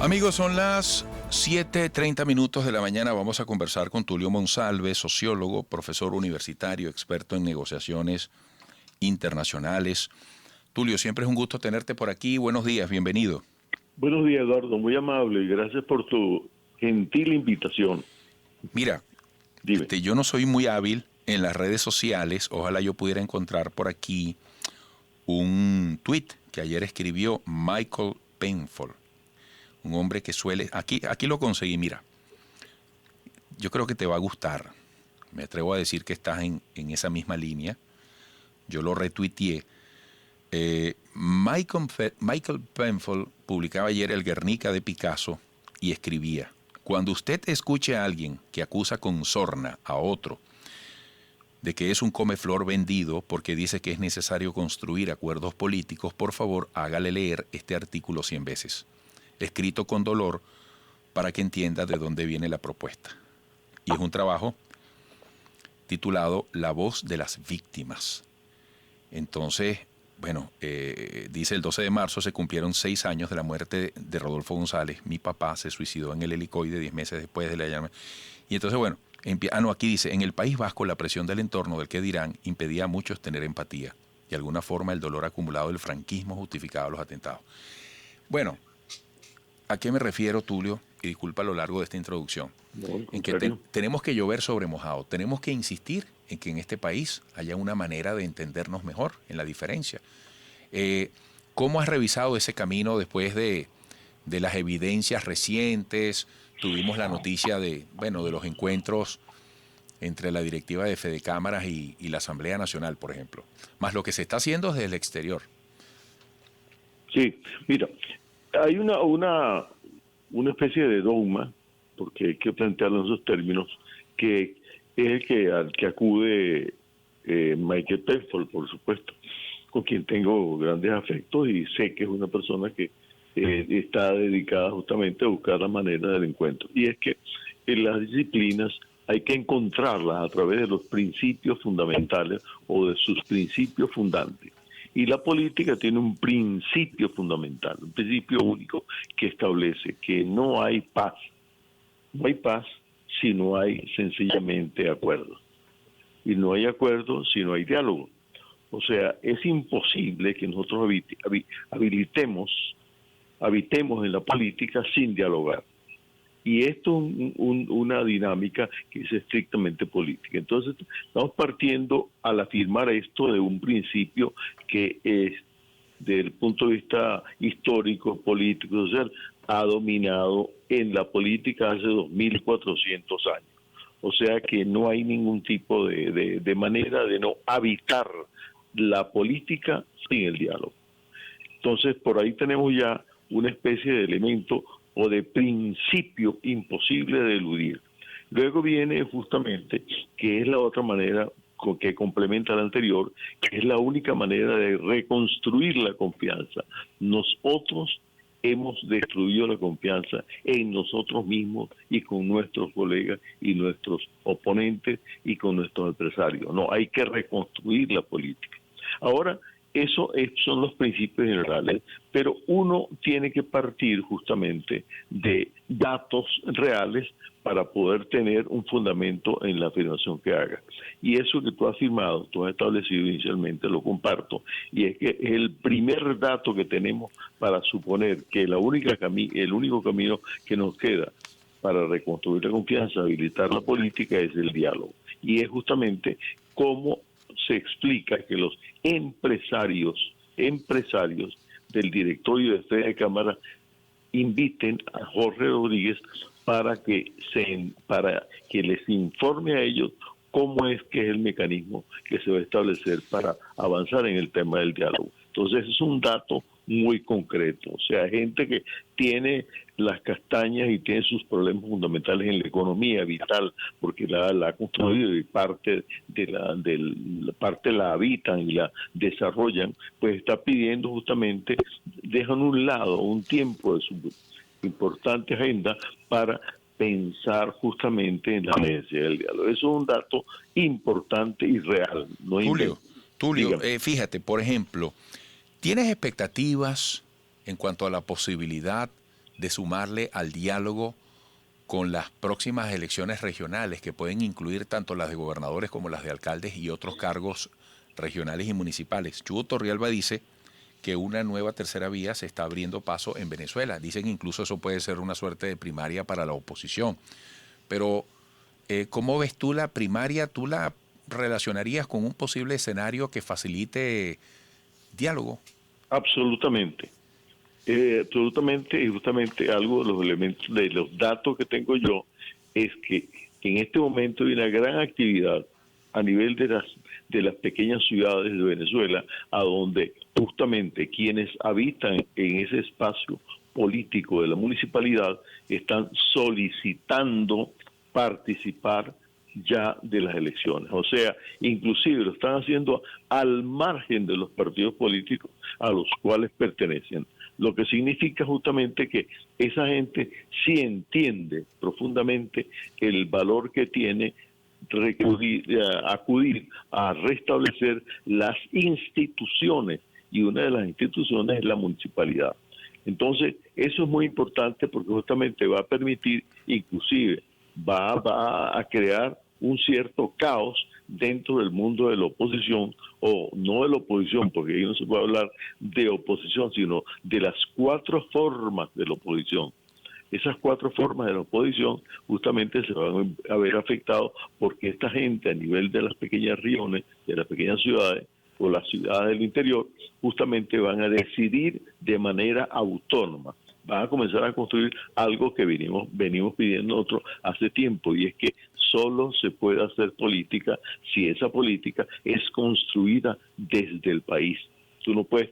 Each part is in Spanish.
Amigos, son las 7:30 de la mañana. Vamos a conversar con Tulio Monsalve, sociólogo, profesor universitario, experto en negociaciones internacionales. Tulio, siempre es un gusto tenerte por aquí. Buenos días, bienvenido. Buenos días, Eduardo. Muy amable y gracias por tu gentil invitación. Mira, Dime. yo no soy muy hábil en las redes sociales. Ojalá yo pudiera encontrar por aquí un tweet que ayer escribió Michael Penfold. Un hombre que suele... Aquí lo conseguí, mira. Yo creo que te va a gustar. Me atrevo a decir que estás en esa misma línea. Yo lo retuiteé. Michael Penfold publicaba ayer el Guernica de Picasso y escribía: cuando usted escuche a alguien que acusa con sorna a otro de que es un comeflor vendido porque dice que es necesario construir acuerdos políticos, por favor hágale leer este artículo 100 veces, escrito con dolor para que entienda de dónde viene la propuesta. Y es un trabajo titulado La voz de las víctimas. Entonces, bueno, dice el 12 de marzo se cumplieron 6 años de la muerte de Rodolfo González. Mi papá se suicidó en el helicoide 10 meses después de la llama. Y entonces, bueno, aquí dice: en el País Vasco la presión del entorno del que dirán impedía a muchos tener empatía. De alguna forma el dolor acumulado del franquismo justificaba los atentados. Bueno, ¿a qué me refiero, Tulio? Y disculpa a lo largo de esta introducción. No, En que tenemos que llover sobre mojado. Tenemos que insistir en que en este país haya una manera de entendernos mejor en la diferencia. ¿Cómo has revisado ese camino después de las evidencias recientes? Tuvimos la noticia de los encuentros entre la directiva de Fedecámaras y la Asamblea Nacional, por ejemplo. Más lo que se está haciendo desde el exterior. Sí, mira, hay una especie de dogma, porque hay que plantearlo en esos términos, que es al que acude Michael Penfold, por supuesto, con quien tengo grandes afectos y sé que es una persona que está dedicada justamente a buscar la manera del encuentro. Y es que en las disciplinas hay que encontrarlas a través de los principios fundamentales o de sus principios fundantes. Y la política tiene un principio fundamental, un principio único que establece que no hay paz. No hay paz si no hay sencillamente acuerdo. Y no hay acuerdo si no hay diálogo. O sea, es imposible que nosotros habitemos en la política sin dialogar. Y esto es una dinámica que es estrictamente política. Entonces, estamos partiendo al afirmar esto de un principio que es, desde el punto de vista histórico, político, social, ha dominado en la política hace 2400 años. O sea que no hay ningún tipo de manera de no habitar la política sin el diálogo. Entonces, por ahí tenemos ya una especie de elemento o de principio imposible de eludir. Luego viene justamente, que es la otra manera que complementa la anterior, que es la única manera de reconstruir la confianza. Nosotros hemos destruido la confianza en nosotros mismos y con nuestros colegas y nuestros oponentes y con nuestros adversarios. No, hay que reconstruir la política. Ahora, son los principios generales, pero uno tiene que partir justamente de datos reales para poder tener un fundamento en la afirmación que haga. Y eso que tú has afirmado, tú has establecido inicialmente, lo comparto, y es que el primer dato que tenemos para suponer que el único camino que nos queda para reconstruir la confianza, habilitar la política, es el diálogo. Y es justamente cómo se explica que los empresarios del directorio de Fedecámara inviten a Jorge Rodríguez para que les informe a ellos cómo es que es el mecanismo que se va a establecer para avanzar en el tema del diálogo. Entonces es un dato muy concreto, o sea, gente que tiene las castañas y tiene sus problemas fundamentales en la economía vital, porque la ha construido y parte la habitan y la desarrollan, pues está pidiendo justamente, dejan un lado un tiempo de su importante agenda para pensar justamente en la necesidad del diálogo. Eso es un dato importante y real. No Tulio, fíjate, por ejemplo, ¿tienes expectativas en cuanto a la posibilidad de sumarle al diálogo con las próximas elecciones regionales, que pueden incluir tanto las de gobernadores como las de alcaldes y otros cargos regionales y municipales? Chugo Torrialba dice que una nueva tercera vía se está abriendo paso en Venezuela. Dicen que incluso eso puede ser una suerte de primaria para la oposición. Pero, ¿cómo ves tú la primaria? ¿Tú la relacionarías con un posible escenario que facilite diálogo? Absolutamente. Absolutamente, y justamente algo de los elementos, de los datos que tengo yo, es que en este momento hay una gran actividad a nivel de las pequeñas ciudades de Venezuela, a donde justamente quienes habitan en ese espacio político de la municipalidad están solicitando participar ya de las elecciones. O sea, inclusive lo están haciendo al margen de los partidos políticos a los cuales pertenecen. Lo que significa justamente que esa gente sí entiende profundamente el valor que tiene acudir a restablecer las instituciones, y una de las instituciones es la municipalidad. Entonces, eso es muy importante porque justamente va a permitir, inclusive, va a crear un cierto caos dentro del mundo de la oposición, o no de la oposición, porque ahí no se puede hablar de oposición, sino de las 4 formas de la oposición. Esas 4 formas de la oposición justamente se van a ver afectados porque esta gente a nivel de las pequeñas regiones, de las pequeñas ciudades o las ciudades del interior, justamente van a decidir de manera autónoma. Van a comenzar a construir algo que venimos pidiendo nosotros hace tiempo, y es que solo se puede hacer política si esa política es construida desde el país. Tú no puedes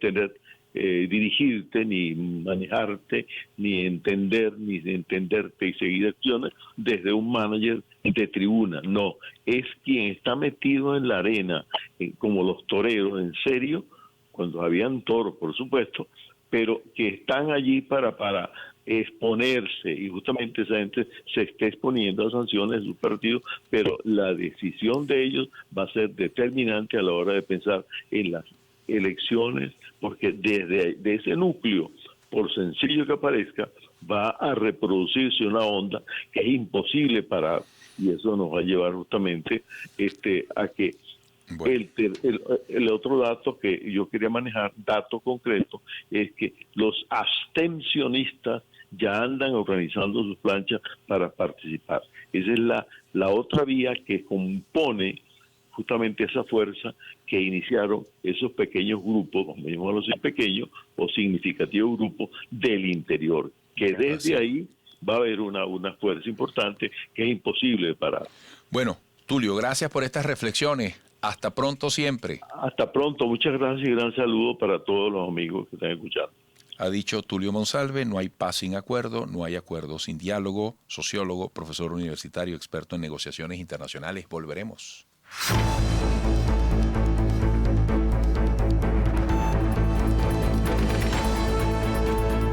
dirigirte, ni manejarte, ni entenderte y seguir acciones desde un manager de tribuna. No, es quien está metido en la arena, como los toreros, en serio, cuando habían toros, por supuesto, pero que están allí para exponerse, y justamente esa gente se está exponiendo a sanciones de sus partidos, pero la decisión de ellos va a ser determinante a la hora de pensar en las elecciones, porque desde de ese núcleo, por sencillo que parezca, va a reproducirse una onda que es imposible parar, y eso nos va a llevar justamente a que bueno. El otro dato que yo quería manejar, dato concreto, es que los abstencionistas ya andan organizando sus planchas para participar. Esa es la otra vía que compone justamente esa fuerza que iniciaron esos pequeños grupos, como llamarlos así, pequeños o significativos grupos del interior, que desde ahí va a haber una fuerza importante que es imposible de parar. Bueno, Tulio, gracias por estas reflexiones. Hasta pronto siempre. Hasta pronto, muchas gracias y gran saludo para todos los amigos que están escuchando. Ha dicho Tulio Monsalve, no hay paz sin acuerdo, no hay acuerdo sin diálogo. Sociólogo, profesor universitario, experto en negociaciones internacionales. Volveremos.